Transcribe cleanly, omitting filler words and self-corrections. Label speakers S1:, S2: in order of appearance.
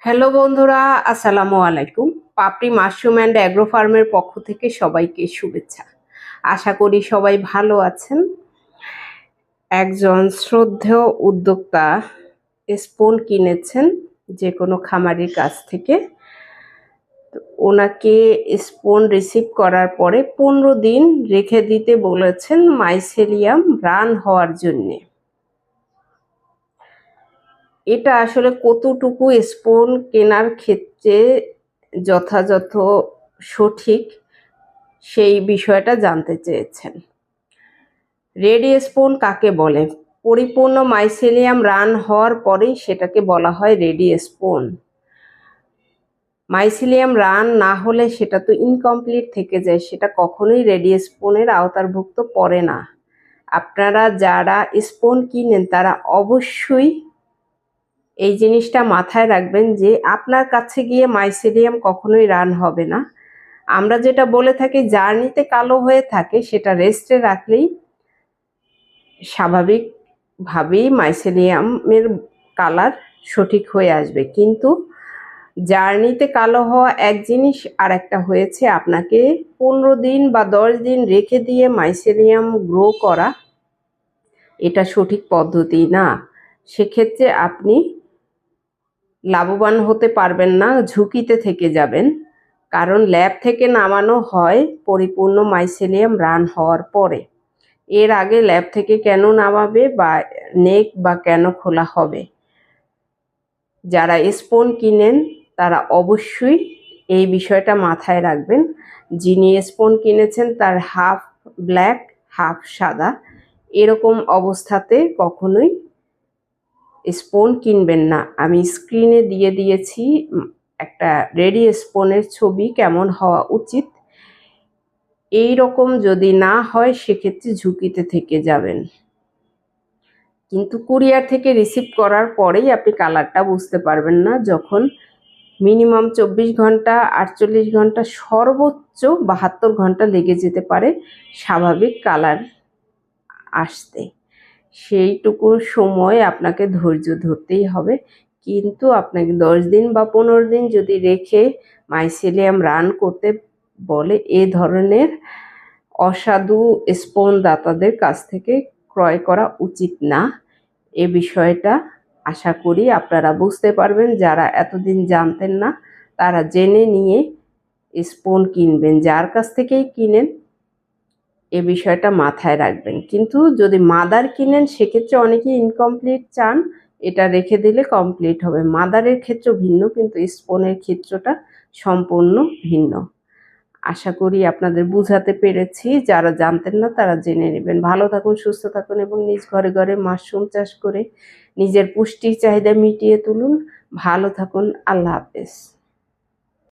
S1: Hello বন্ধুরা, আসসালামু আলাইকুম। পাপড়ি মাশরুম অ্যান্ড অ্যাগ্রো ফার্মের পক্ষ থেকে সবাইকে শুভেচ্ছা। আশা করি সবাই ভালো আছেন। একজন শ্রদ্ধেয় উদ্যোক্তা স্পুন কিনেছেন যে কোনো খামারির কাছ থেকে। ওনাকে স্পুন রিসিভ করার পরে 15 দিন রেখে দিতে বলেছেন মাইসেলিয়াম রান হওয়ার জন্যে। এটা আসলে কতটুকু স্পুন কেনার ক্ষেত্রে যথাযথ সঠিক সেই বিষয়টা জানতে চেয়েছেন। রেডি স্পুন কাকে বলে? পরিপূর্ণ মাইসেলিয়াম রান হওয়ার পরেই সেটাকে বলা হয় রেডি স্পুন। মাইসেলিয়াম রান না হলে সেটা তো ইনকমপ্লিট থেকে যায়, সেটা কখনোই রেডি স্পুনের আওতাভুক্ত পড়ে না। আপনারা যারা স্পুন কিনেন তারা অবশ্যই এই জিনিসটা মাথায় রাখবেন যে আপনার কাছে গিয়ে মাইসেলিয়াম কখনোই রান হবে না। আমরা যেটা বলে থাকি জার্নিতে কালো হয়ে থাকে, সেটা রেস্টে রাখলেই স্বাভাবিকভাবেই মাইসেলিয়ামের কালার সঠিক হয়ে আসবে। কিন্তু জার্নিতে কালো হওয়া এক জিনিস, আর একটা হয়েছে আপনাকে 15 দিন বা 10 দিন রেখে দিয়ে মাইসেলিয়াম গ্রো করা, এটা সঠিক পদ্ধতি না। সেক্ষেত্রে আপনি লাভবান হতে পারবেন না, ঝুঁকিতে থেকে যাবেন। কারণ ল্যাব থেকে নামানো হয় পরিপূর্ণ মাইসেলিয়াম রান হওয়ার পরে। এর আগে ল্যাব থেকে কেন নামাবে বা নেক বা কেন খোলা হবে? যারা স্পুন কিনেন তারা অবশ্যই এই বিষয়টা মাথায় রাখবেন। যিনি স্পুন কিনেছেন তার হাফ ব্ল্যাক হাফ সাদা, এরকম অবস্থাতে কখনোই স্পুন কিনবেন না। আমি স্ক্রিনে দিয়ে দিয়েছি একটা রেডি স্পুনের ছবি কেমন হওয়া উচিত। এই রকম যদি না হয় সেক্ষেত্রে ঝুঁকিতে থেকে যাবেন। কিন্তু কুরিয়ার থেকে রিসিভ করার পরেই আপনি কালারটা বুঝতে পারবেন না, যখন মিনিমাম 24 ঘন্টা 48 ঘন্টা সর্বোচ্চ 72 ঘন্টা লেগে যেতে পারে স্বাভাবিক কালার আসতে। সেইটুকু সময় আপনাকে ধৈর্য ধরতেই হবে। কিন্তু আপনাকে 10 দিন বা 15 দিন যদি রেখে মাইসেলিয়াম রান করতে বলে, এ ধরনের অসাধু স্পুন দাতাদের কাছ থেকে ক্রয় করা উচিত না। এ বিষয়টা আশা করি আপনারা বুঝতে পারবেন। যারা এতদিন জানতেন না তারা জেনে নিয়ে স্পুন কিনবেন। যার কাছ থেকেই কিনেন এ বিষয়টা মাথায় রাখবেন। কিন্তু যদি মাদার কিনেন সেক্ষেত্রে অনেকেই ইনকমপ্লিট চান, এটা রেখে দিলে কমপ্লিট হবে। মাদারের ক্ষেত্র ভিন্ন, কিন্তু স্পুনের ক্ষেত্রটা সম্পূর্ণ ভিন্ন। আশা করি আপনাদের বুঝাতে পেরেছি। যারা জানতেন না তারা জেনে নেবেন। ভালো থাকুন, সুস্থ থাকুন এবং নিজ ঘরে ঘরে মাশরুম চাষ করে নিজের পুষ্টির চাহিদা মিটিয়ে তুলুন। ভালো থাকুন। আল্লাহ হাফেজ।